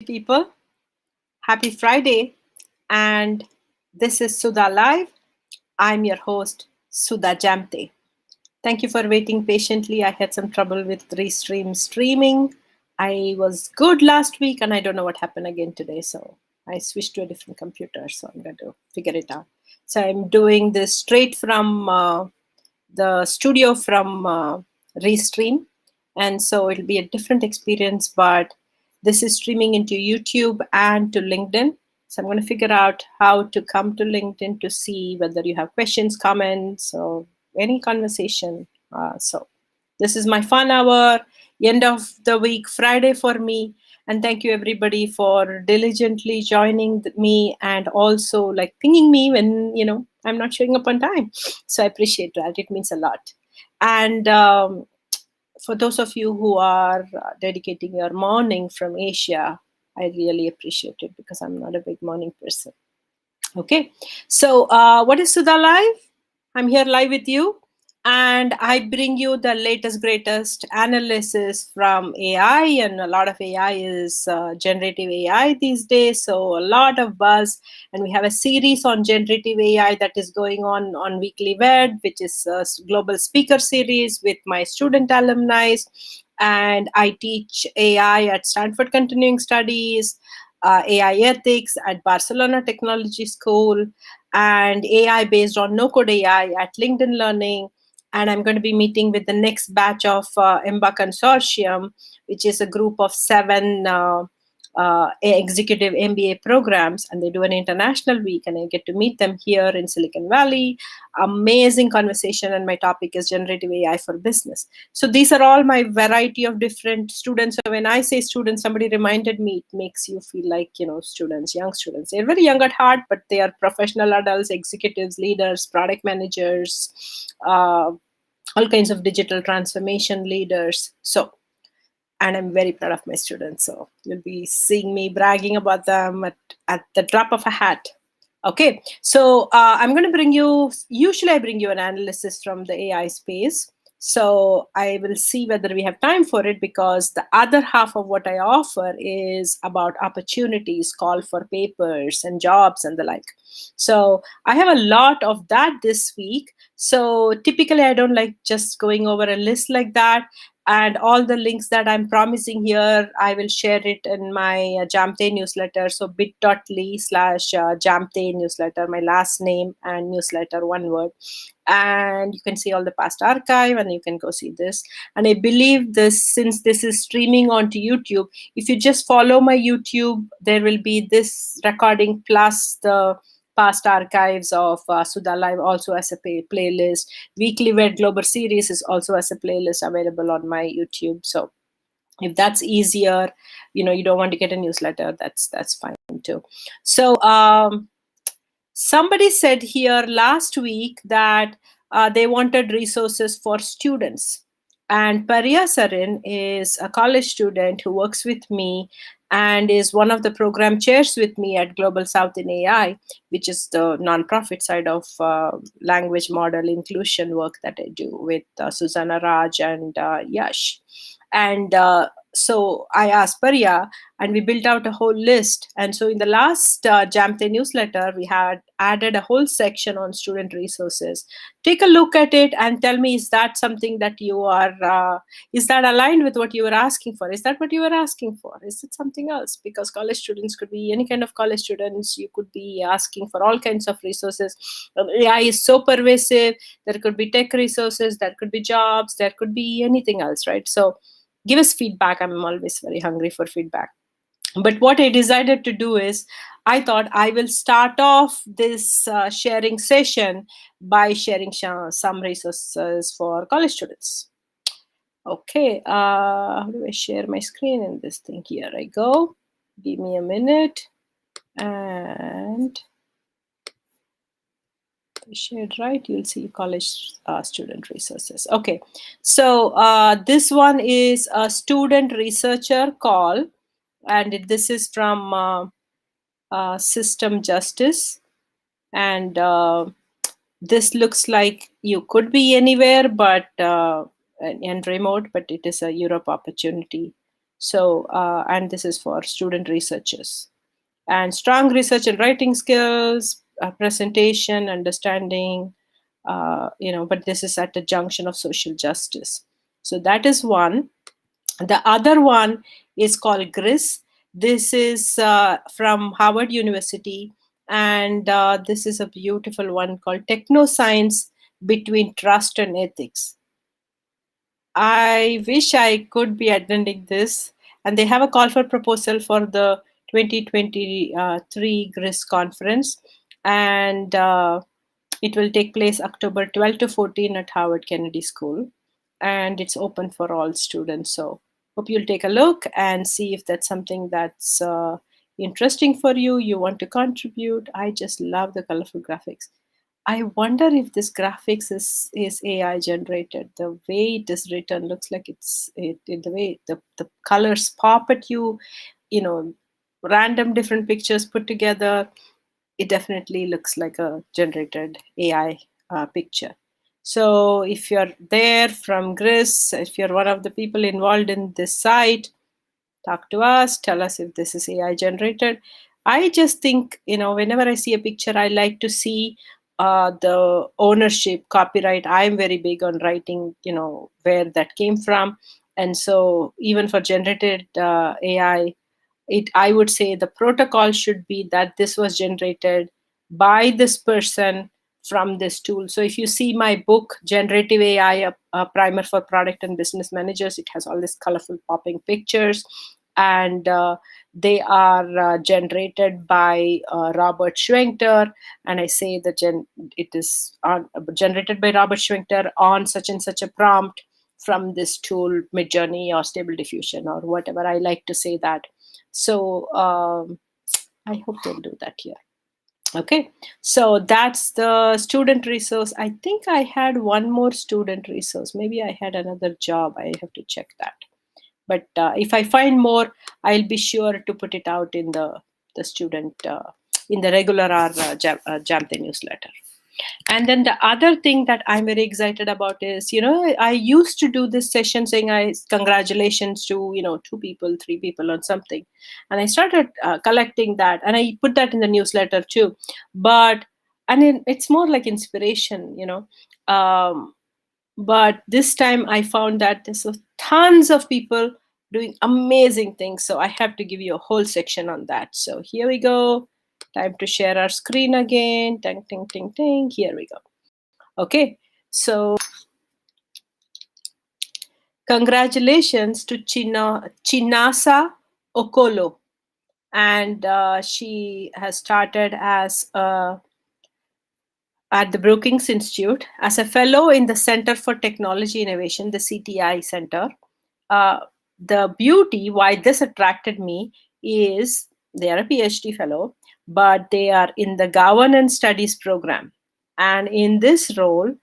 people. Happy Friday. And this is Sudha Live. I'm your host, Sudha Jamte. Thank you for waiting patiently. I had some trouble with Restream streaming. I was good last week and I don't know what happened again today. So I switched to a different computer. So I'm going to figure it out. So I'm doing this straight from the studio from Restream. And so it'll be a different experience, but this is streaming into YouTube and to LinkedIn. So I'm going to figure out how to come to LinkedIn to see whether you have questions, comments, or any conversation. So this is my fun hour, end of the week, Friday for me. And thank you everybody for diligently joining me and also like pinging me when, I'm not showing up on time. So I appreciate that. It means a lot. And for those of you who are dedicating your morning from Asia, I really appreciate it because I'm not a big morning person. Okay, so what is Sudha Live? I'm here live with you, and I bring you the latest, greatest analysis from AI, and a lot of AI is generative AI these days, so a lot of buzz, and we have a series on generative AI that is going on Weekly Wed, which is a global speaker series with my student alumni, and I teach AI at Stanford Continuing Studies, AI ethics at Barcelona Technology School, and AI based on no code AI at LinkedIn Learning. And I'm going to be meeting with the next batch of EMBA Consortium, which is a group of 7 executive MBA programs, and they do an international week, and I get to meet them here in Silicon Valley. Amazing conversation, and my topic is generative AI for business. So these are all my variety of different students. So when I say students, somebody reminded me, it makes you feel like, students, young students. They're very young at heart, but they are professional adults, executives, leaders, product managers, all kinds of digital transformation leaders. So, and I'm very proud of my students. So you'll be seeing me bragging about them at the drop of a hat. Okay, so I'm going to bring you, usually I bring you an analysis from the AI space. So I will see whether we have time for it, because the other half of what I offer is about opportunities, call for papers and jobs and the like. So I have a lot of that this week. So typically I don't like just going over a list like that. And all the links that I'm promising here, I will share it in my Jamte newsletter. So bit.ly/Jamte newsletter, my last name and newsletter, one word. And you can see all the past archive, and you can go see this. And I believe this, since this is streaming onto YouTube, if you just follow my YouTube, there will be this recording plus the past archives of Sudha Live also as a playlist. Weekly Wed Global Series is also as a playlist available on my YouTube. So if that's easier, you don't want to get a newsletter, that's fine too. So somebody said here last week that they wanted resources for students. And Pariya Sarin is a college student who works with me and is one of the program chairs with me at Global South in AI, which is the nonprofit side of language model inclusion work that I do with Susanna Raj and Yash. And so I asked Pariya, and we built out a whole list. And so in the last Jamte newsletter, we had added a whole section on student resources. Take a look at it and tell me, is that something that you are, is that aligned with what you were asking for? Is that what you were asking for? Is it something else? Because college students could be any kind of college students. You could be asking for all kinds of resources. AI is so pervasive. There could be tech resources, there could be jobs, there could be anything else, right? So give us feedback. I'm always very hungry for feedback. But what I decided to do is, I thought I will start off this sharing session by sharing some resources for college students. Okay, how do I share my screen in this thing? Here I go. Give me a minute. And I shared right, you'll see college student resources. Okay, so this one is a student researcher call, and this is from System Justice. And this looks like you could be anywhere but and remote, but it is a Europe opportunity. So, and this is for student researchers. And strong research and writing skills, presentation, understanding, but this is at the junction of social justice. So that is one. The other one is called GRIS. This is from Harvard University, and this is a beautiful one called Technoscience Between Trust and Ethics. I wish I could be attending this. And they have a call for proposal for the 2023 GRIS conference. And it will take place October 12 to 14 at Harvard Kennedy School. And it's open for all students. So hope you'll take a look and see if that's something that's interesting for you. You want to contribute. I just love the colorful graphics. I wonder if this graphics is AI generated. The way it is written looks like the way the colors pop at you, random different pictures put together. It definitely looks like a generated AI picture. So if you're there from GRIS, if you're one of the people involved in this site, talk to us, tell us if this is AI generated. I just think, whenever I see a picture, I like to see the ownership, copyright. I'm very big on writing, where that came from. And so even for generated AI, I would say the protocol should be that this was generated by this person from this tool. So if you see my book, Generative AI, a primer for product and business managers, it has all these colorful popping pictures, and they are generated by Robert Schwenkter. And I say that it is generated by Robert Schwenkter on such and such a prompt from this tool, Midjourney or Stable Diffusion or whatever. I like to say that. So I hope they'll do that here. Okay, so that's the student resource. I think I had one more student resource. Maybe I had another job. I have to check that. But if I find more, I'll be sure to put it out in the student, in the regular Jamte newsletter. And then the other thing that I'm very excited about is, I used to do this session saying congratulations to, 2 people, 3 people on something. And I started collecting that, and I put that in the newsletter too. But, it's more like inspiration, but this time I found that there's tons of people doing amazing things. So I have to give you a whole section on that. So here we go. Time to share our screen again. Ting, ting, ting, ting. Here we go. Okay. So congratulations to Chinasa Okolo. And she has started as at the Brookings Institute as a fellow in the Center for Technology Innovation, the CTI Center. The beauty, why this attracted me, is they are a PhD fellow, but they are in the Governance Studies program. And in this role,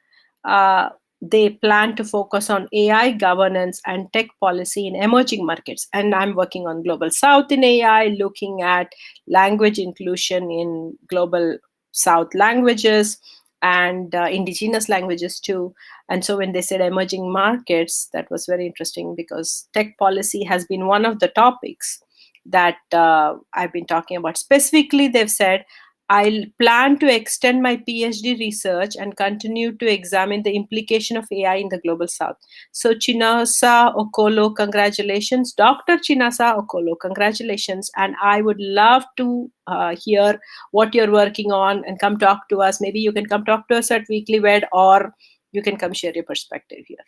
they plan to focus on AI governance and tech policy in emerging markets. And I'm working on Global South in AI, looking at language inclusion in Global South languages and indigenous languages too. And so when they said emerging markets, that was very interesting because tech policy has been one of the topics that I've been talking about. Specifically, they've said, I'll plan to extend my PhD research and continue to examine the implication of AI in the Global South. So Chinasa Okolo, congratulations. Dr. Chinasa Okolo, congratulations. And I would love to hear what you're working on and come talk to us. Maybe you can come talk to us at Weekly Wed, or you can come share your perspective here.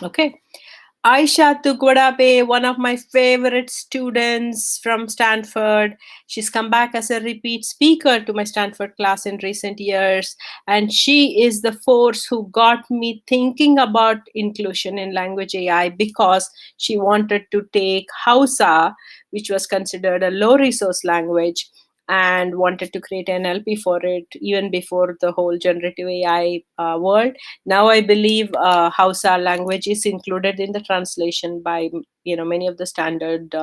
Okay. Aisha Tukwadape, one of my favorite students from Stanford. She's come back as a repeat speaker to my Stanford class in recent years. And she is the force who got me thinking about inclusion in language AI because she wanted to take Hausa, which was considered a low resource language, and wanted to create an LP for it even before the whole generative AI world. Now I believe Hausa language is included in the translation by many of the standard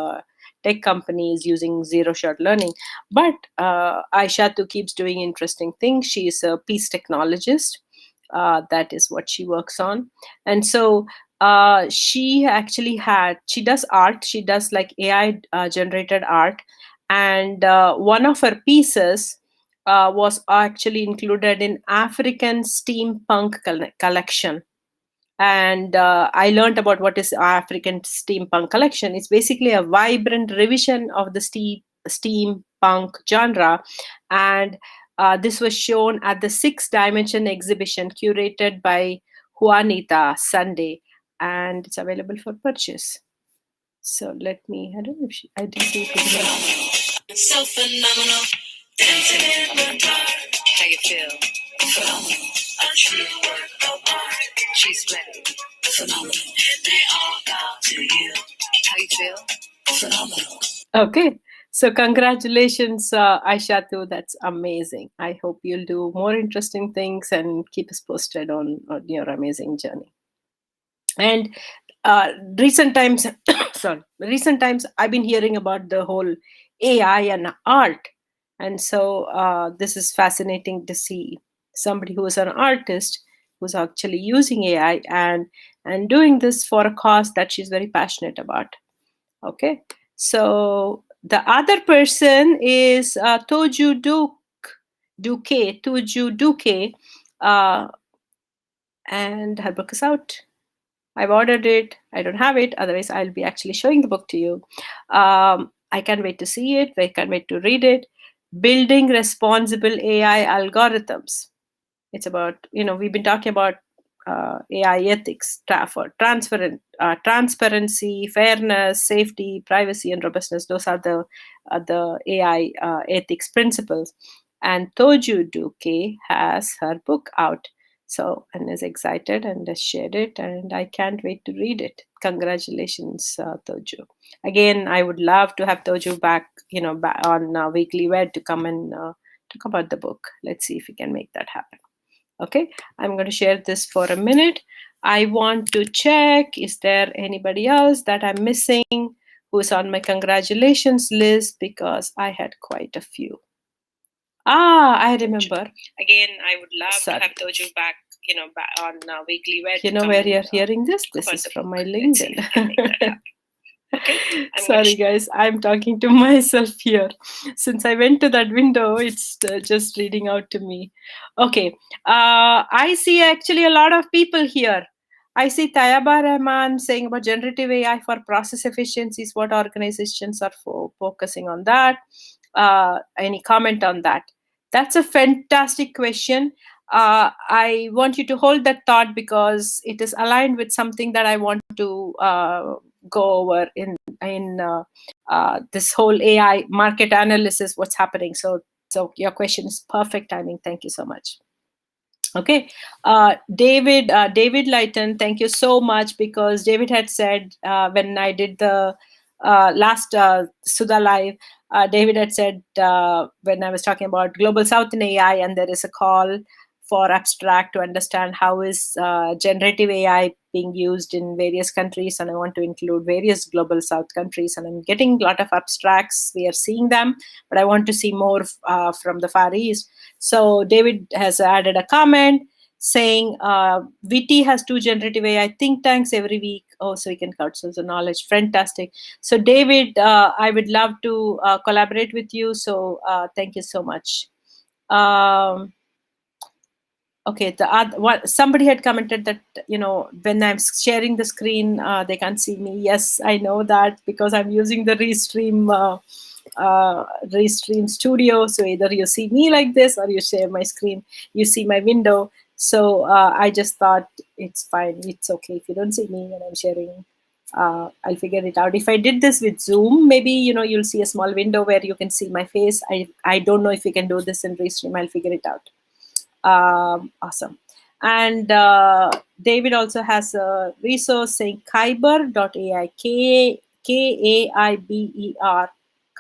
tech companies using zero-shot learning. But Aisha too keeps doing interesting things. She is a peace technologist. That is what she works on. And so She does art. She does like AI generated art, and one of her pieces was actually included in African steampunk collection. And I learned about what is African steampunk collection. It's basically a vibrant revision of the steampunk genre, and this was shown at the Six Dimension exhibition curated by Juanita Sunday, and it's available for purchase. So let me, I don't know if I didn't see it. Phenomenal. So phenomenal. Dancing in the dark. How you feel? Phenomenal. A true work of art. She's ready. Phenomenal. And they all bow to you. How you feel? Phenomenal. Okay. So congratulations, Aishatu. That's amazing. I hope you'll do more interesting things and keep us posted on your amazing journey. And recent times, recent times I've been hearing about the whole AI and art, and so this is fascinating to see somebody who is an artist who's actually using AI and doing this for a cause that she's very passionate about. Okay, so the other person is Toju Duke, and her book is out. I've ordered it. I don't have it. Otherwise, I'll be actually showing the book to you. I can't wait to see it. I can't wait to read it. Building Responsible AI Algorithms. It's about, we've been talking about AI ethics for transparency, fairness, safety, privacy, and robustness. Those are the AI ethics principles. And Toju Duke has her book out. So, and is excited and has shared it, and I can't wait to read it. Congratulations, Toju. Again, I would love to have Toju back, back on Weekly Wed to come and talk about the book. Let's see if we can make that happen. Okay, I'm going to share this for a minute. I want to check, is there anybody else that I'm missing who's on my congratulations list, because I had quite a few. I remember. Again, I would love to have Toju back, back on Weekly Wed. You know where you're hearing this? This is from my LinkedIn. Okay. Sorry, guys, I'm talking to myself here. Since I went to that window, it's just reading out to me. Okay, I see actually a lot of people here. I see Tayaba Rahman saying about generative AI for process efficiencies, what organizations are focusing on that. Any comment on that? That's a fantastic question. I want you to hold that thought because it is aligned with something that I want to go over in this whole AI market analysis, what's happening. So your question is perfect timing. Thank you so much. Okay, David Lighton, thank you so much, because David had said when I did the last Sudha Live, David had said when I was talking about Global South in AI, and there is a call for abstract to understand how is generative AI being used in various countries, and I want to include various Global South countries, and I'm getting a lot of abstracts. We are seeing them, but I want to see more from the Far East. So David has added a comment saying VT has 2 generative AI think tanks every week. Oh, so we can crowdsource the knowledge. Fantastic. So David, I would love to collaborate with you. So thank you so much. Okay, somebody had commented that, when I'm sharing the screen, they can't see me. Yes, I know that because I'm using the Restream Studio. So either you see me like this or you share my screen, you see my window. So I just thought it's fine. It's okay if you don't see me when I'm sharing. I'll figure it out. If I did this with Zoom, maybe, you'll see a small window where you can see my face. I don't know if you can do this in Restream. I'll figure it out. Awesome. And David also has a resource saying Kyber.ai, K-A-I-B-E-R.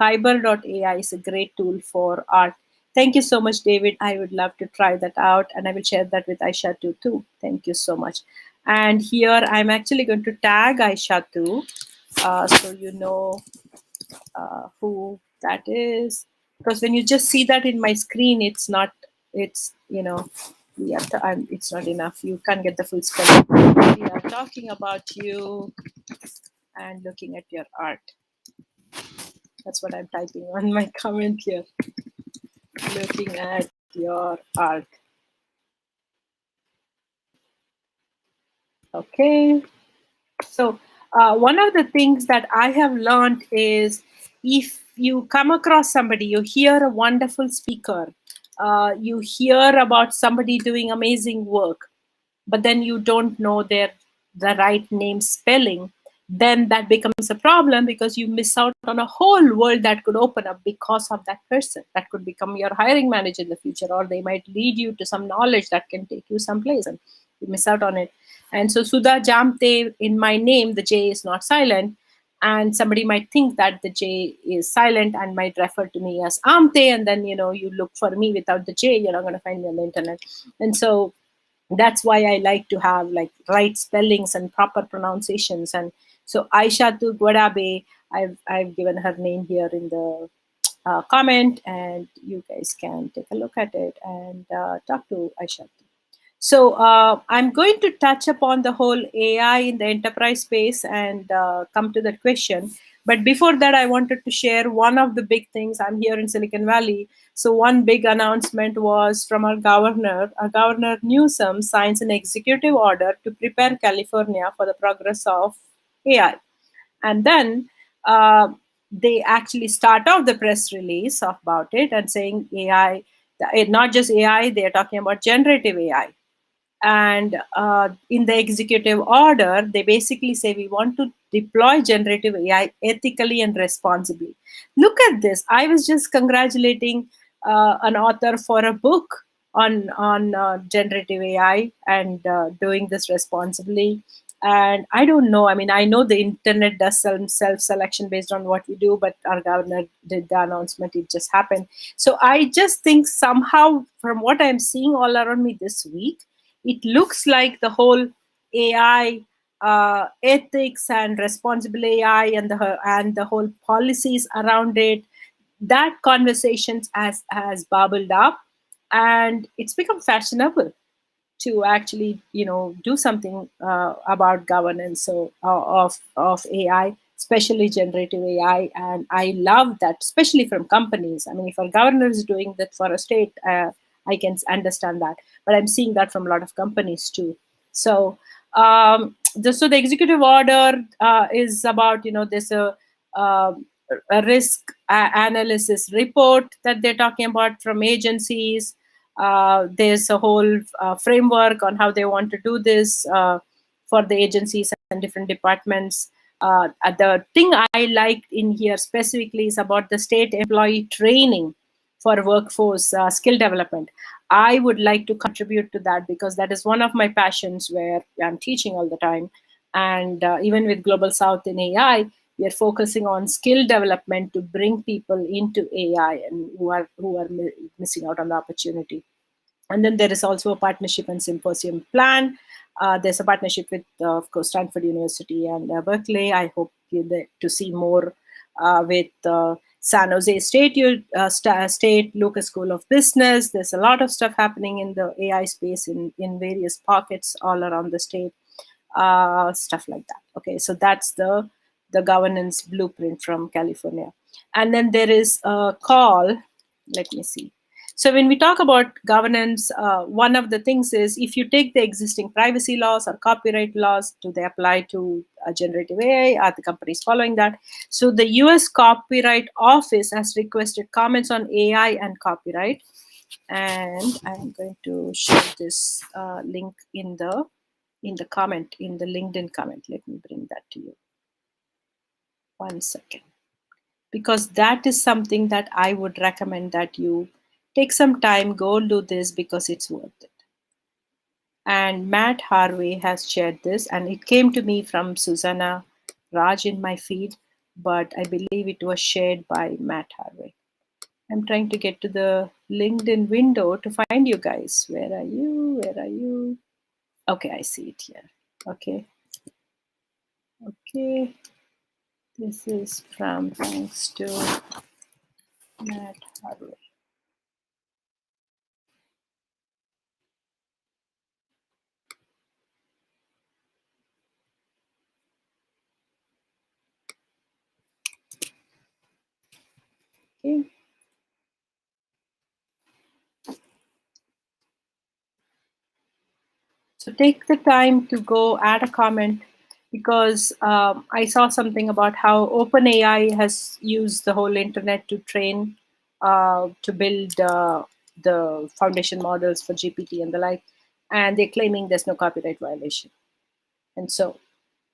Kyber.ai is a great tool for art. Thank you so much, David. I would love to try that out, and I will share that with Aishatu too. Thank you so much. And here I'm actually going to tag Aishatu, so you know who that is. Because when you just see that in my screen, it's not, it's, it's not enough. You can't get the full spelling. We are talking about you and looking at your art. That's what I'm typing on my comment here. Looking at your art. Okay. So one of the things that I have learned is if you come across somebody, you hear a wonderful speaker, you hear about somebody doing amazing work, but then you don't know the right name spelling, then that becomes a problem because you miss out on a whole world that could open up because of that person. That could become your hiring manager in the future, or they might lead you to some knowledge that can take you someplace, and you miss out on it. And so Sudha Jamte, in my name, the J is not silent. And somebody might think that the J is silent and might refer to me as Amte. And then, you look for me without the J, you're not going to find me on the internet. And so that's why I like to have like right spellings and proper pronunciations. And so Aishatu Gwadabe, I've given her name here in the comment, and you guys can take a look at it and talk to Aishatu. So I'm going to touch upon the whole AI in the enterprise space and come to that question. But before that, I wanted to share one of the big things. I'm here in Silicon Valley. So one big announcement was from our governor. Our Governor Newsom signs an executive order to prepare California for the progress of AI. And then they actually start off the press release about it and saying AI, not just AI, they're talking about generative AI. And in the executive order, they basically say we want to deploy generative AI ethically and responsibly. Look at this. I was just congratulating an author for a book on generative AI and doing this responsibly. And I don't know. I mean, I know the internet does some self-selection based on what we do, but our governor did the announcement. It just happened. So I just think somehow, from what I'm seeing all around me this week, it looks like the whole AI ethics and responsible AI and the whole policies around it, that conversations has bubbled up, and it's become fashionable to actually do something about governance of AI, especially generative AI. And I love that, especially from companies. I mean, if a governor is doing that for a state, I can understand that, but I'm seeing that from a lot of companies too. So the executive order is about, there's a risk analysis report that they're talking about from agencies. There's a whole framework on how they want to do this for the agencies and different departments. The thing I liked in here specifically is about the state employee training for workforce skill development. I would like to contribute to that because that is one of my passions where I'm teaching all the time. And even with Global South in AI, we are focusing on skill development to bring people into AI and who are missing out on the opportunity. And then there is also a partnership and symposium plan. There's a partnership with, of course, Stanford University and Berkeley. I hope to see more with San Jose State Lucas School of Business. There's a lot of stuff happening in the AI space in various pockets all around the state. Stuff like that. Okay, so that's the governance blueprint from California. And then there is a call. Let me see. So when we talk about governance, one of the things is if you take the existing privacy laws or copyright laws, do they apply to generative AI? Are the companies following that? So the US Copyright Office has requested comments on AI and copyright. And I'm going to share this link in the comment, in the LinkedIn comment. Let me bring that to you. 1 second. Because that is something that I would recommend that you take some time, go do this because it's worth it. And Matt Harvey has shared this, and it came to me from Susanna Raj in my feed, but I believe it was shared by Matt Harvey. I'm trying to get to the LinkedIn window to find you guys. Where are you? Where are you? Okay, I see it here. Okay. Okay. This is from thanks to Matt Harvey. Okay. So take the time to go add a comment, because I saw something about how OpenAI has used the whole internet to train, to build the foundation models for GPT and the like, and they're claiming there's no copyright violation. And so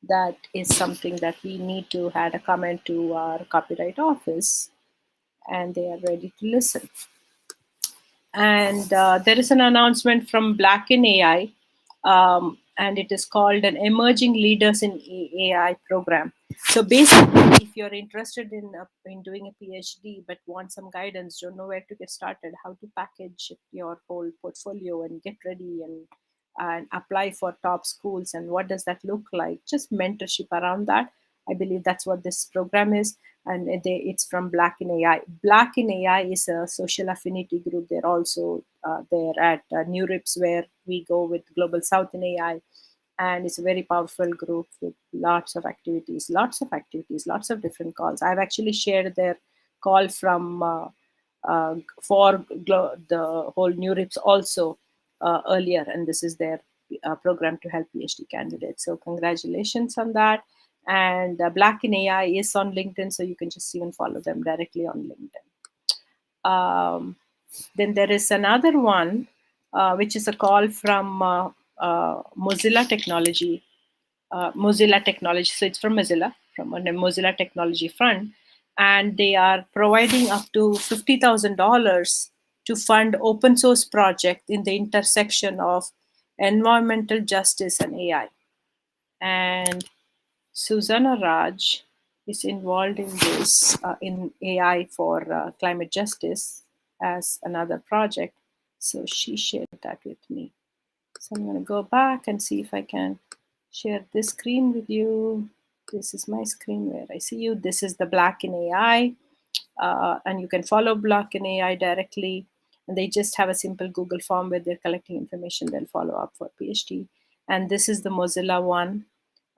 that is something that we need to add a comment to our copyright office, and they are ready to listen. And there is an announcement from Black in AI, and it is called an Emerging Leaders in AI program. So basically, if you're interested in doing a PhD but want some guidance, don't know where to get started, how to package your whole portfolio and get ready and apply for top schools, and what does that look like, just mentorship around that. I believe that's what this program is, and it's from Black in AI. Black in AI is a social affinity group. They're also there at New Rips, where we go with Global South in AI, and it's a very powerful group with lots of different calls. I've actually shared their call from the whole New Rips also earlier, and this is their program to help PhD candidates. So congratulations on that. And Black in AI is on LinkedIn, so you can just even follow them directly on LinkedIn. Then there is another one, which is a call from Mozilla Technology. Mozilla Technology. So it's from Mozilla, from a Mozilla Technology Fund, and they are providing up to $50,000 to fund open source project in the intersection of environmental justice and AI. And Susanna Raj is involved in this, in AI for climate justice as another project. So she shared that with me. So I'm going to go back and see if I can share this screen with you. This is my screen where I see you. This is the Black in AI. And you can follow Black in AI directly. And they just have a simple Google form where they're collecting information, then follow up for PhD. And this is the Mozilla one.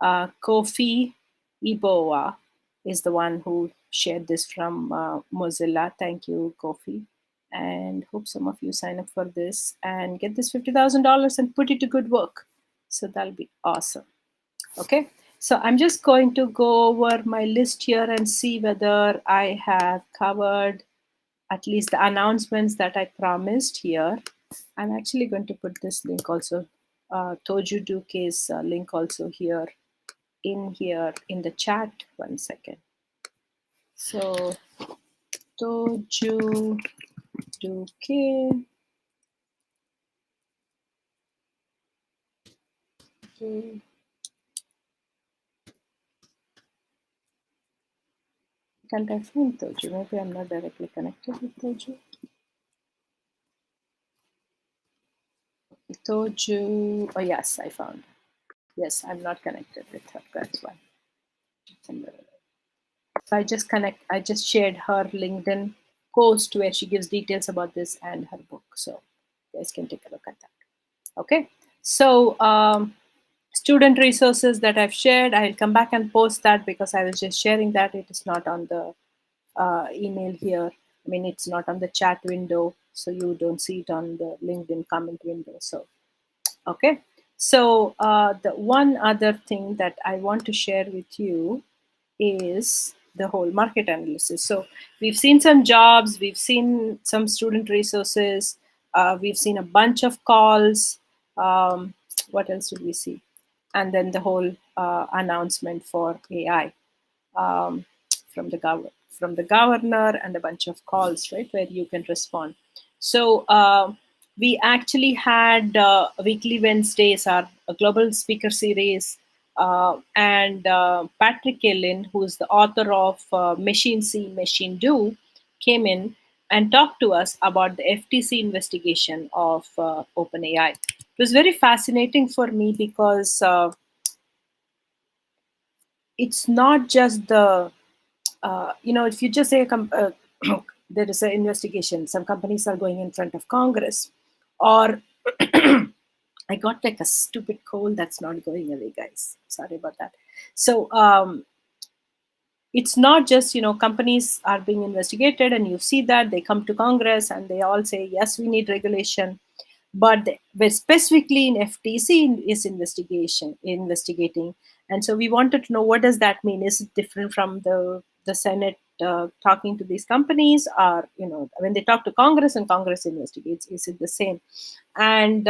Kofi Iboa is the one who shared this from Mozilla. Thank you, Kofi. And hope some of you sign up for this and get this $50,000 and put it to good work. So that'll be awesome. Okay. So I'm just going to go over my list here and see whether I have covered at least the announcements that I promised here. I'm actually going to put this link also, Toju Duke's link also here in the chat. 1 second. So Toju Duke. Okay. Can't I find Toju? Maybe I'm not directly connected with Toju. Toju. Oh yes, I found. Yes, I'm not connected with her. That's why. So I just shared her LinkedIn post where she gives details about this and her book. So you guys can take a look at that. Okay. So student resources that I've shared, I'll come back and post that because I was just sharing that. It is not on the email here. I mean, it's not on the chat window, so you don't see it on the LinkedIn comment window. So, okay. So the one other thing that I want to share with you is the whole market analysis. So we've seen some jobs, we've seen some student resources, we've seen a bunch of calls. What else did we see? And then the whole announcement for AI from the governor, and a bunch of calls, right, where you can respond. So we actually had weekly Wednesdays, our global speaker series, and Patrick Kellin, who is the author of Machine See, Machine Do, came in and talked to us about the FTC investigation of OpenAI. It was very fascinating for me because it's not just the if you just say there is an investigation, some companies are going in front of Congress, or I got like a stupid cold that's not going away, guys. Sorry about that. So it's not just, companies are being investigated and you see that they come to Congress and they all say yes, we need regulation, but specifically in FTC is investigating. And so we wanted to know, what does that mean? Is it different from the Senate talking to these companies, or when they talk to Congress and Congress investigates, is it the same? And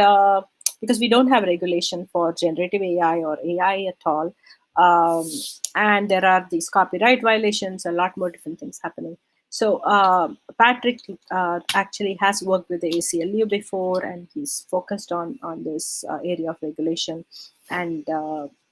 because we don't have regulation for generative AI or AI at all, um, and there are these copyright violations, a lot more different things happening. So Patrick actually has worked with the ACLU before, and he's focused on this area of regulation, and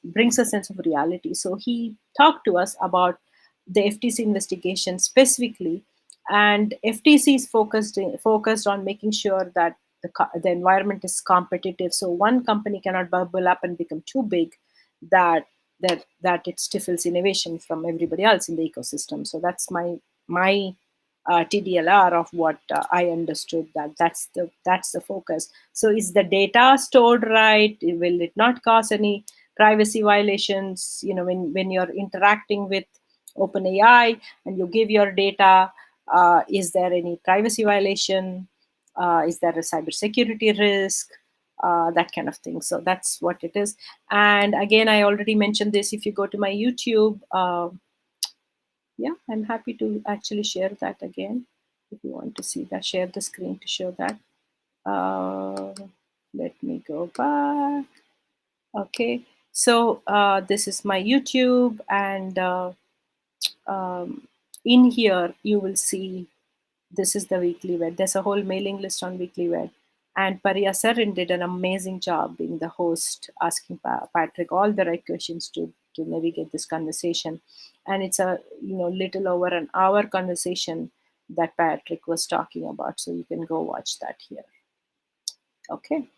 brings a sense of reality. So he talked to us about the FTC investigation specifically, and FTC is focused on making sure that the environment is competitive. So one company cannot bubble up and become too big that it stifles innovation from everybody else in the ecosystem. So that's my TDLR of what I understood, that's the focus. So is the data stored right? Will it not cause any privacy violations? When you're interacting with OpenAI and you give your data, is there any privacy violation? Is there a cybersecurity risk? That kind of thing. So that's what it is. And again, I already mentioned this. If you go to my YouTube, yeah, I'm happy to actually share that again. If you want to see that, share the screen to show that. Uh, Let me go back. Okay, so this is my YouTube, and in here you will see this is the weekly wed. There's a whole mailing list on weekly wed, and Pariya Sarin did an amazing job being the host, asking Patrick all the right questions to navigate this conversation. And it's a little over an hour conversation that Patrick was talking about, so you can go watch that here. Okay.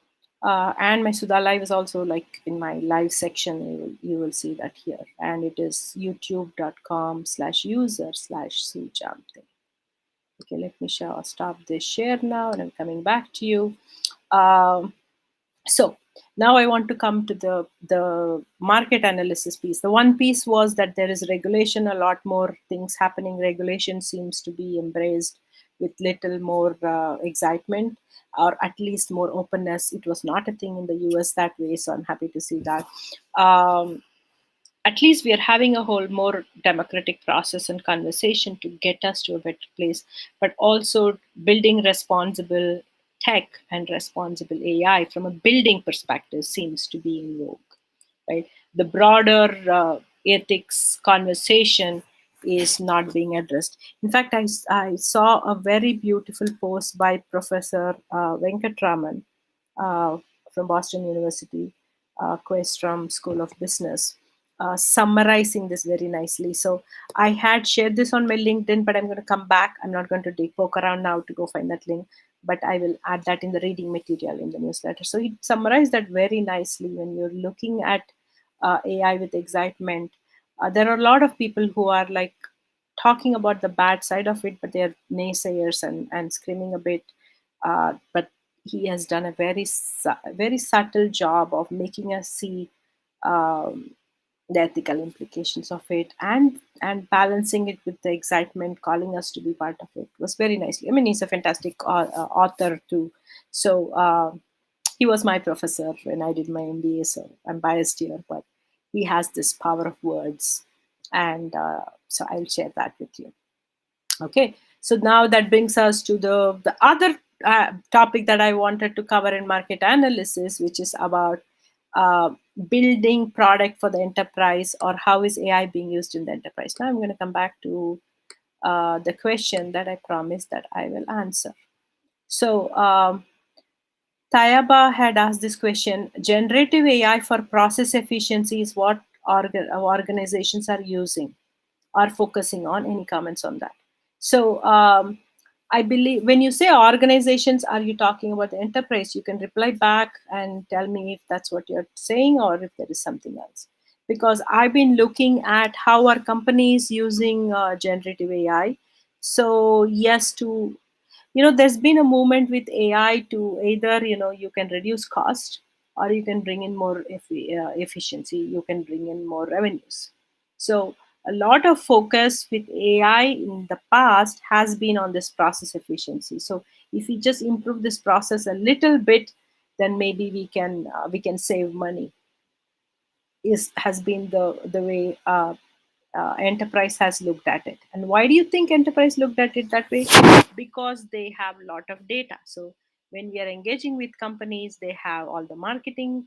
And my Sudha Live is also like in my live section. You will see that here, and it is youtube.com/user/Sujamte. Okay, let me stop this share now, and I'm coming back to you. Um, so now I want to come to the market analysis piece. The one piece was that there is regulation, a lot more things happening. Regulation seems to be embraced with little more excitement, or at least more openness. It was not a thing in the US that way, so I'm happy to see that. Um, at least we are having a whole more democratic process and conversation to get us to a better place, but also building responsible tech and responsible AI from a building perspective seems to be in vogue, right? The broader ethics conversation is not being addressed. In fact, I saw a very beautiful post by Professor Venkatraman uh, from Boston University, Questrom School of Business, summarizing this very nicely. So I had shared this on my LinkedIn, but I'm going to come back. I'm not going to poke around now to go find that link, but I will add that in the reading material in the newsletter. So he summarized that very nicely. When you're looking at AI with excitement, there are a lot of people who are like talking about the bad side of it, but they're naysayers and screaming a bit. But he has done a very subtle job of making us see um, the ethical implications of it, and balancing it with the excitement, calling us to be part of it. It was very nicely. I mean, he's a fantastic author too. So he was my professor when I did my MBA, so I'm biased here, but he has this power of words, and so I'll share that with you. Okay, so now that brings us to the other topic that I wanted to cover in market analysis, which is about uh, building product for the enterprise, or how is AI being used in the enterprise. Now I'm going to come back to the question that I promised that I will answer. So Tayaba had asked this question: generative AI for process efficiency is what organizations are using, are focusing on. Any comments on that? So I believe when you say organizations, are you talking about the enterprise? You can reply back and tell me if that's what you're saying, or if there is something else. Because I've been looking at how are companies using generative AI. So yes, to there's been a movement with AI to either you can reduce cost, or you can bring in more efficiency. You can bring in more revenues. So a lot of focus with AI in the past has been on this process efficiency. So if we just improve this process a little bit, then maybe we can save money. Is has been the way enterprise has looked at it. And why do you think enterprise looked at it that way? Because they have a lot of data. So when we are engaging with companies, they have all the marketing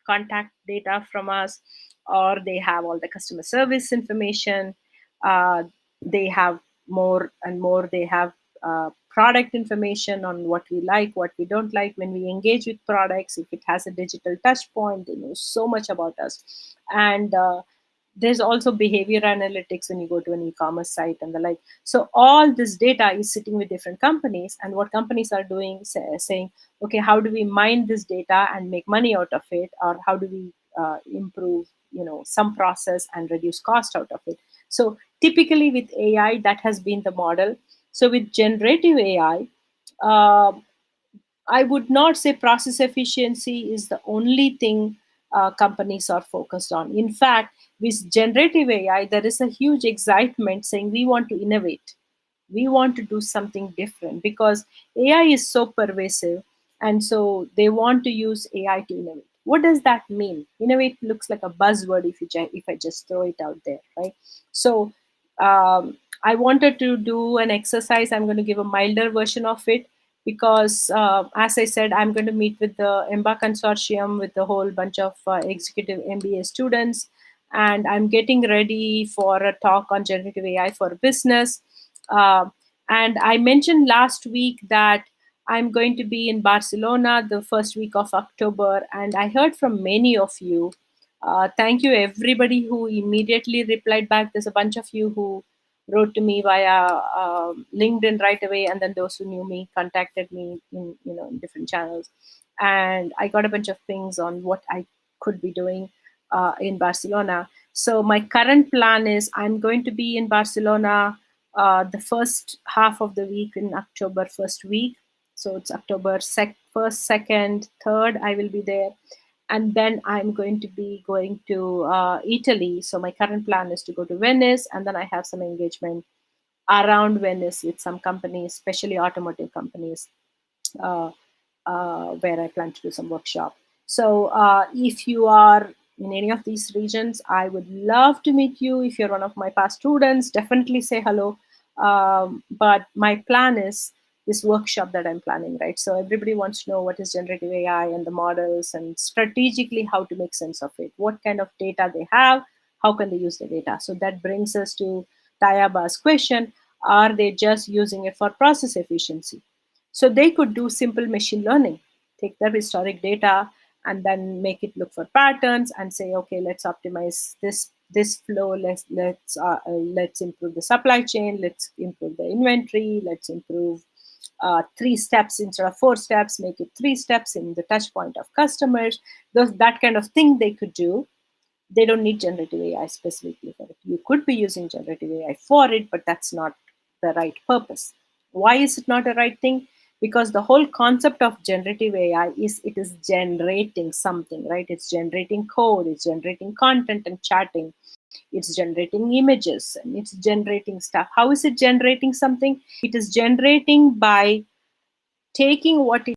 contact data from us, or they have all the customer service information. They have more and more. They have product information on what we like, what we don't like. When we engage with products, if it has a digital touch point, they know so much about us. And there's also behavior analytics when you go to an e-commerce site and the like. So all this data is sitting with different companies, and what companies are doing, saying, okay, how do we mine this data and make money out of it, or how do we improve some process and reduce cost out of it. So typically with AI, that has been the model. So with generative AI, I would not say process efficiency is the only thing companies are focused on. In fact, with generative AI, there is a huge excitement saying we want to innovate. We want to do something different because AI is so pervasive. And so they want to use AI to innovate. What does that mean? Innovate looks like a buzzword if I just throw it out there, right? So I wanted to do an exercise. I'm going to give a milder version of it because, as I said, I'm going to meet with the EMBA consortium with a whole bunch of executive MBA students, and I'm getting ready for a talk on generative AI for business. Uh, and I mentioned last week that I'm going to be in Barcelona the first week of October, and I heard from many of you. Thank you, everybody who immediately replied back. There's a bunch of you who wrote to me via LinkedIn right away, and then those who knew me contacted me in in different channels, and I got a bunch of things on what I could be doing in Barcelona. So my current plan is I'm going to be in Barcelona the first half of the week in October, first week. So it's October first, second, third. I will be there, and then I'm going to be going to Italy. So my current plan is to go to Venice, and then I have some engagement around Venice with some companies, especially automotive companies, uh, where I plan to do some workshop. So if you are in any of these regions, I would love to meet you. If you're one of my past students, definitely say hello. But my plan is this workshop that I'm planning, right? So everybody wants to know what is generative AI and the models and strategically how to make sense of it. What kind of data they have, how can they use the data? So that brings us to Tayaba's question: are they just using it for process efficiency? So they could do simple machine learning, take their historic data and then make it look for patterns and say, okay, let's optimize this flow. Let's improve the supply chain. Let's improve the inventory. Let's improve 3 steps instead of 4 steps. Make it 3 steps in the touch point of customers. That kind of thing they could do. They don't need generative AI specifically for it. You could be using generative AI for it, but that's not the right purpose. Why is it not a right thing? Because the whole concept of generative AI is it is generating something, right? It's generating code, it's generating content and chatting, it's generating images, and it's generating stuff. How is it generating something? It is generating by taking what it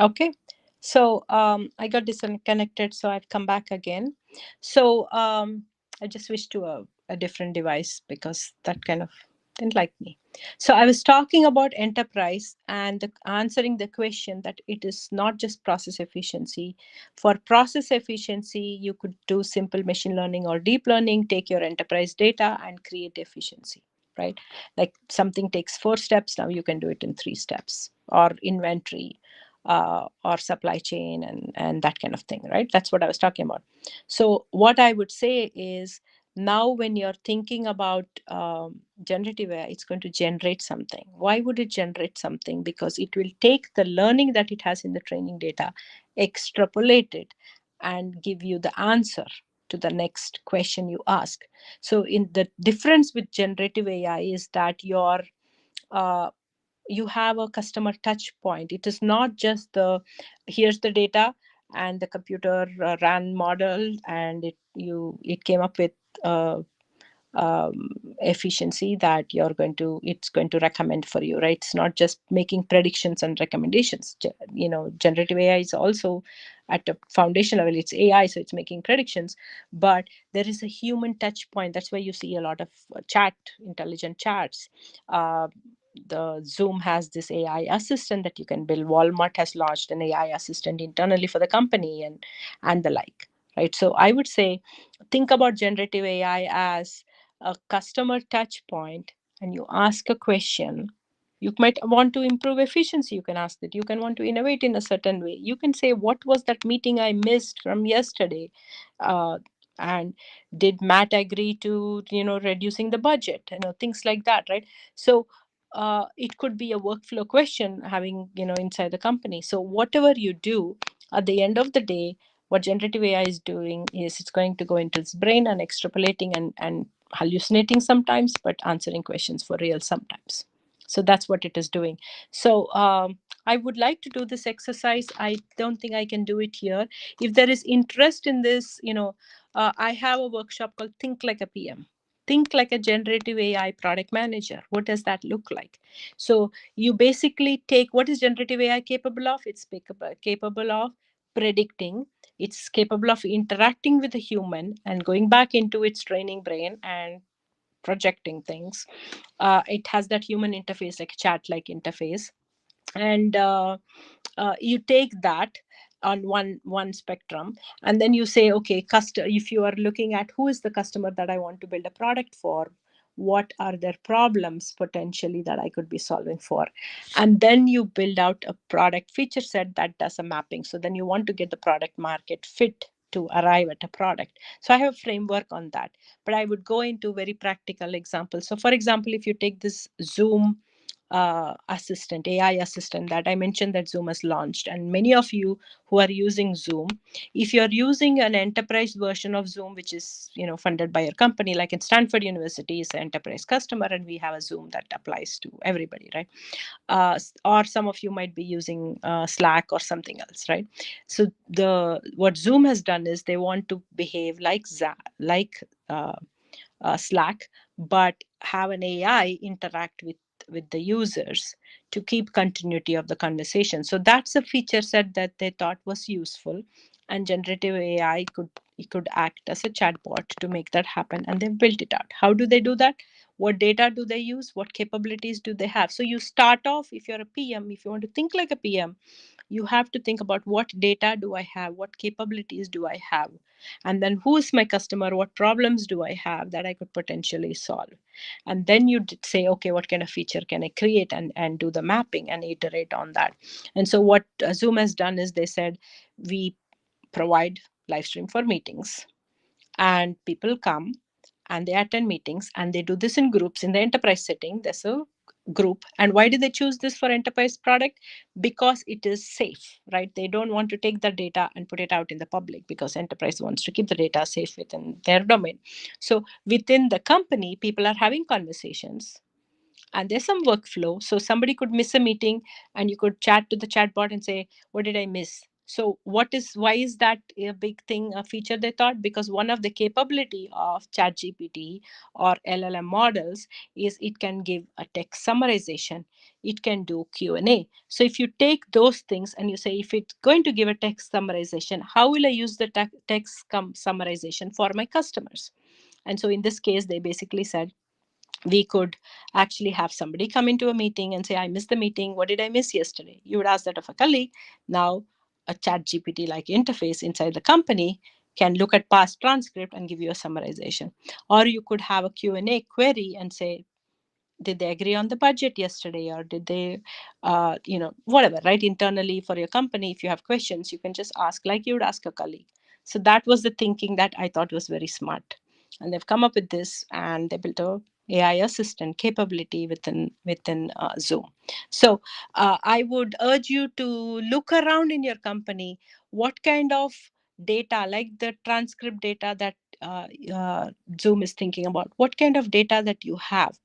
Okay. So I got disconnected, so I've come back again. So I just switched to a different device because that kind of didn't like me. So I was talking about enterprise and answering the question that it is not just process efficiency. For process efficiency, you could do simple machine learning or deep learning, take your enterprise data and create efficiency, right? Like something takes 4 steps, now you can do it in 3 steps, or inventory or supply chain and that kind of thing, right? That's what I was talking about. So what I would say is, now when you're thinking about generative AI, it's going to generate something. Why would it generate something? Because it will take the learning that it has in the training data, extrapolate it, and give you the answer to the next question you ask. So in the difference with generative AI is that uh, you have a customer touch point. It is not just the here's the data and the computer ran model and it came up with uh, efficiency that it's going to recommend for you, right? It's not just making predictions and recommendations. Generative AI is also at a foundation level, it's AI, so it's making predictions, but there is a human touch point. That's why you see a lot of intelligent chats. uh, the Zoom has this AI assistant that you can build. Walmart has launched an AI assistant internally for the company, and the like, right? So I would say, think about generative AI as a customer touch point, and you ask a question. You might want to improve efficiency, you can ask that. You can want to innovate in a certain way. You can say, what was that meeting I missed from yesterday? And did Matt agree to reducing the budget, things like that, right? So it could be a workflow question having inside the company. So whatever you do, at the end of the day, what generative AI is doing is it's going to go into its brain and extrapolating and hallucinating sometimes, but answering questions for real sometimes. So that's what it is doing. So I would like to do this exercise. I don't think I can do it here. If there is interest in this, I have a workshop called Think Like a PM. Think like a generative AI product manager. What does that look like? So you basically take, what is generative AI capable of? It's capable of predicting. It's capable of interacting with a human and going back into its training brain and projecting things. It has that human interface, like chat like interface. And you take that on one spectrum, and then you say, okay, if you are looking at who is the customer that I want to build a product for, what are their problems potentially that I could be solving for, and then you build out a product feature set that does a mapping. So then you want to get the product market fit to arrive at a product. So I have a framework on that, but I would go into very practical examples. So for example, if you take this Zoom assistant, AI assistant that I mentioned that Zoom has launched, and many of you who are using Zoom, if you're using an enterprise version of Zoom, which is funded by your company, like in Stanford University is an enterprise customer, and we have a Zoom that applies to everybody, right? Or some of you might be using Slack or something else, right? So what Zoom has done is they want to behave like Slack, but have an AI interact with the users to keep continuity of the conversation. So that's a feature set that they thought was useful, and generative AI could act as a chatbot to make that happen, and they've built it out. How do they do that? What data do they use? What capabilities do they have? So you start off, if you're a PM, if you want to think like a PM, you have to think about, what data do I have, what capabilities do I have, and then who is my customer, what problems do I have that I could potentially solve. And then you say, okay, what kind of feature can I create, and do the mapping and iterate on that. And so what Zoom has done is they said, we provide live stream for meetings, and people come and they attend meetings, and they do this in groups. In the enterprise setting, there's a group. And why did they choose this for enterprise product? Because it is safe, right? They don't want to take the data and put it out in the public, because enterprise wants to keep the data safe within their domain. So within the company, people are having conversations, and there's some workflow. So somebody could miss a meeting, and you could chat to the chatbot and say, what did I miss? So why is that a big thing, a feature they thought? Because one of the capability of ChatGPT or LLM models is it can give a text summarization, it can do Q&A. So if you take those things and you say, if it's going to give a text summarization, how will I use the text summarization for my customers? And so in this case, they basically said, we could actually have somebody come into a meeting and say, I missed the meeting. What did I miss yesterday? You would ask that of a colleague. Now, a chat GPT like interface inside the company can look at past transcript and give you a summarization. Or you could have a Q&A query and say, did they agree on the budget yesterday, or did they whatever, right? Internally for your company, if you have questions, you can just ask like you would ask a colleague. So that was the thinking that I thought was very smart, and they've come up with this, and they built a AI assistant capability within Zoom. So I would urge you to look around in your company, what kind of data, like the transcript data that Zoom is thinking about, what kind of data that you have.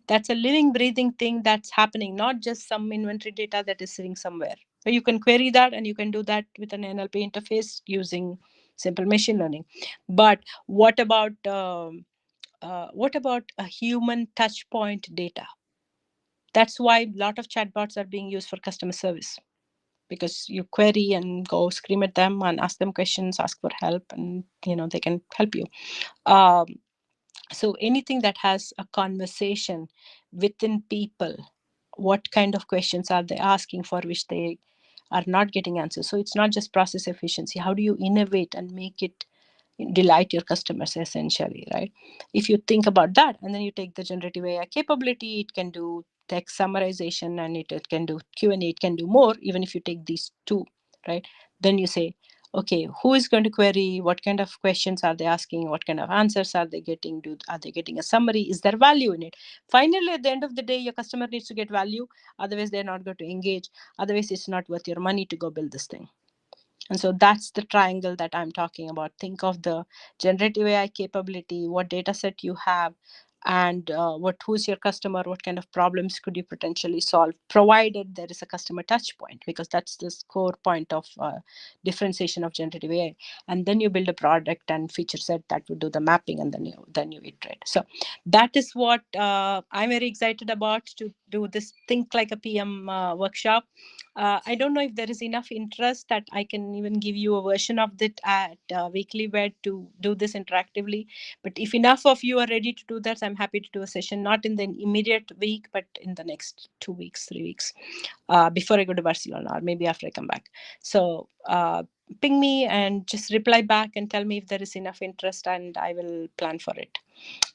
That's a living, breathing thing that's happening, not just some inventory data that is sitting somewhere. So you can query that, and you can do that with an NLP interface using simple machine learning. But what about a human touch point data? That's why a lot of chatbots are being used for customer service, because you query and go scream at them and ask them questions, ask for help, and they can help you. Um, so anything that has a conversation within people, what kind of questions are they asking for which they are not getting answers? So it's not just process efficiency. How do you innovate and make it delight your customers, essentially, right? If you think about that, and then you take the generative AI capability, it can do text summarization, and it can do Q&A, it can do more. Even if you take these two, right, then you say, okay, who is going to query, what kind of questions are they asking, what kind of answers are they getting, are they getting a summary, is there value in it? Finally, at the end of the day, your customer needs to get value, otherwise they're not going to engage, otherwise it's not worth your money to go build this thing. And so that's the triangle that I'm talking about. Think of the generative AI capability, what data set you have, and who's your customer, what kind of problems could you potentially solve, provided there is a customer touch point, because that's the core point of differentiation of generative AI. And then you build a product and feature set that would do the mapping, and then you iterate. So that is what I'm very excited about, to do this Think Like a PM workshop. I don't know if there is enough interest that I can even give you a version of that at Weekly Wed to do this interactively. But if enough of you are ready to do that, I'm happy to do a session, not in the immediate week, but in the next 2 weeks, 3 weeks, before I go to Barcelona, or maybe after I come back. So ping me and just reply back and tell me if there is enough interest, and I will plan for it.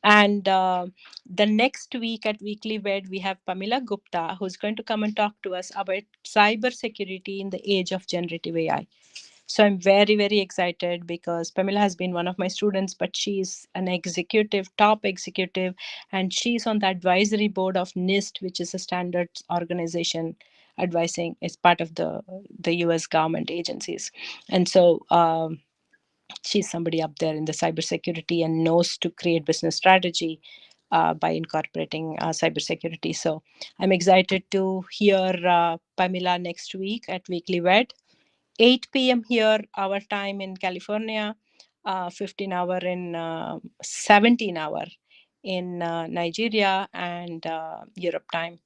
And the next week at Weekly Wed, we have Pamela Gupta, who's going to come and talk to us about cyber security in the age of generative AI. So I'm very, very excited, because Pamela has been one of my students, but she's an executive, top executive, and she's on the advisory board of NIST, which is a standards organization advising, as part of the US government agencies. And so she's somebody up there in the cybersecurity and knows to create business strategy by incorporating cybersecurity. So I'm excited to hear Pamela next week at Weekly Wed, 8 p.m. here, our time in California, 15 hour in 17 hour in Nigeria, and Europe time.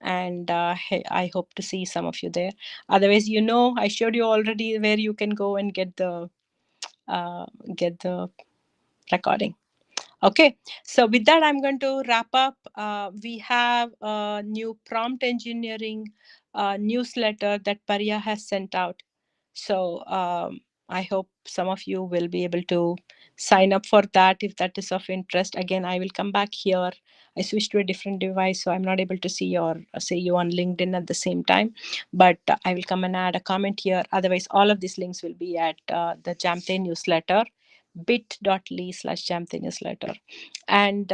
And I hope to see some of you there. Otherwise, I showed you already where you can go and uh, get the recording. Okay, so with that, I'm going to wrap up. We have a new prompt engineering newsletter that Pariya has sent out. So I hope some of you will be able to sign up for that if that is of interest. Again, I will come back here. I switched to a different device, so I'm not able to see or say you on LinkedIn at the same time. But I will come and add a comment here. Otherwise, all of these links will be at the Jamte newsletter, bit.ly/Jamte newsletter. And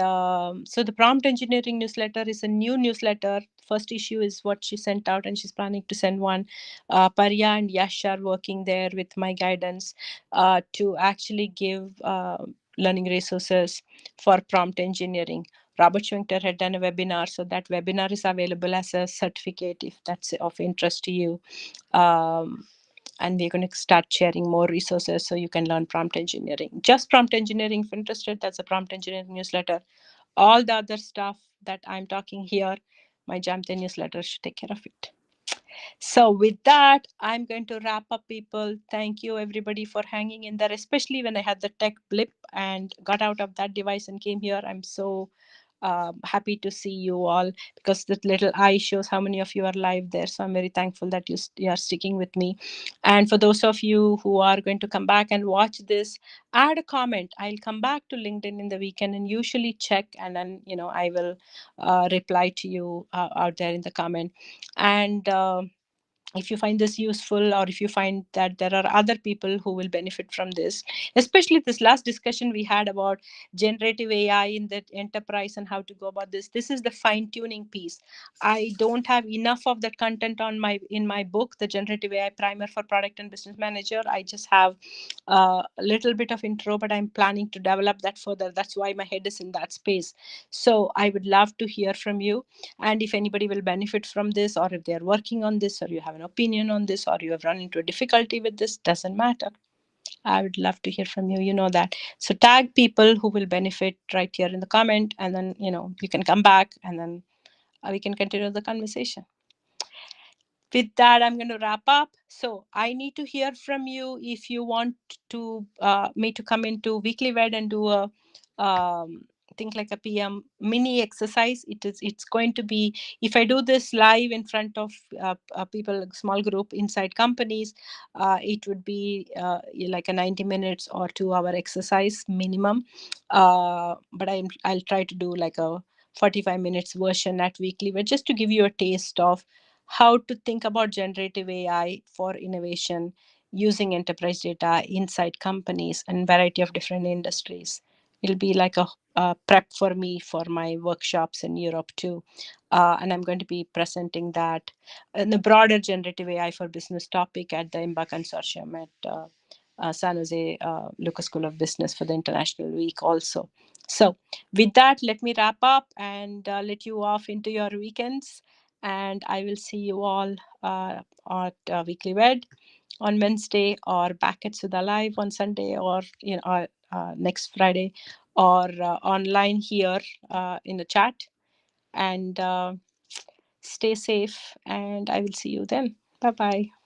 so the prompt engineering newsletter is a new newsletter. First issue is what she sent out, and she's planning to send one. Parya and Yash are working there with my guidance to actually give learning resources for prompt engineering. Robert Schwenkter had done a webinar, so that webinar is available as a certificate if that's of interest to you. Um, And we're going to start sharing more resources so you can learn prompt engineering. Just prompt engineering, if interested, that's a prompt engineering newsletter. All the other stuff that I'm talking here, my Jamte newsletter should take care of it. So with that, I'm going to wrap up, people. Thank you, everybody, for hanging in there, especially when I had the tech blip and got out of that device and came here. I'm so happy to see you all, because that little eye shows how many of you are live there. So I'm very thankful that you are sticking with me. And for those of you who are going to come back and watch this, add a comment. I'll come back to LinkedIn in the weekend and usually check, and then I will reply to you out there in the comment. And if you find this useful, or if you find that there are other people who will benefit from this, especially this last discussion we had about generative AI in the enterprise and how to go about this is the fine tuning piece. I don't have enough of that content on in my book, The Generative AI Primer for Product and Business Manager. I just have a little bit of intro, but I'm planning to develop that further. That's why my head is in that space. So I would love to hear from you. And if anybody will benefit from this, or if they're working on this, or you have an opinion on this, or you have run into a difficulty with this, doesn't matter. I would love to hear from you. You know that. So tag people who will benefit right here in the comment, and then you can come back, and then we can continue the conversation. With that, I'm going to wrap up. So I need to hear from you if you want to me to come into Weekly Wed and do a think like a PM mini exercise. It's going to be, if I do this live in front of people, a small group inside companies, it would be like a 90 minutes or 2 hour exercise minimum. But I'll try to do like a 45 minutes version at Weekly Wed, just to give you a taste of how to think about generative AI for innovation using enterprise data inside companies and variety of different industries. It'll be like a prep for me for my workshops in Europe too. And I'm going to be presenting that in the broader generative AI for business topic at the IMBA Consortium at San Jose Lucas School of Business for the International Week also. So with that, let me wrap up and let you off into your weekends. And I will see you all at Weekly Wed on Wednesday, or back at Sudha Live on Sunday, or next Friday, or online here in the chat. And stay safe, and I will see you then. Bye bye.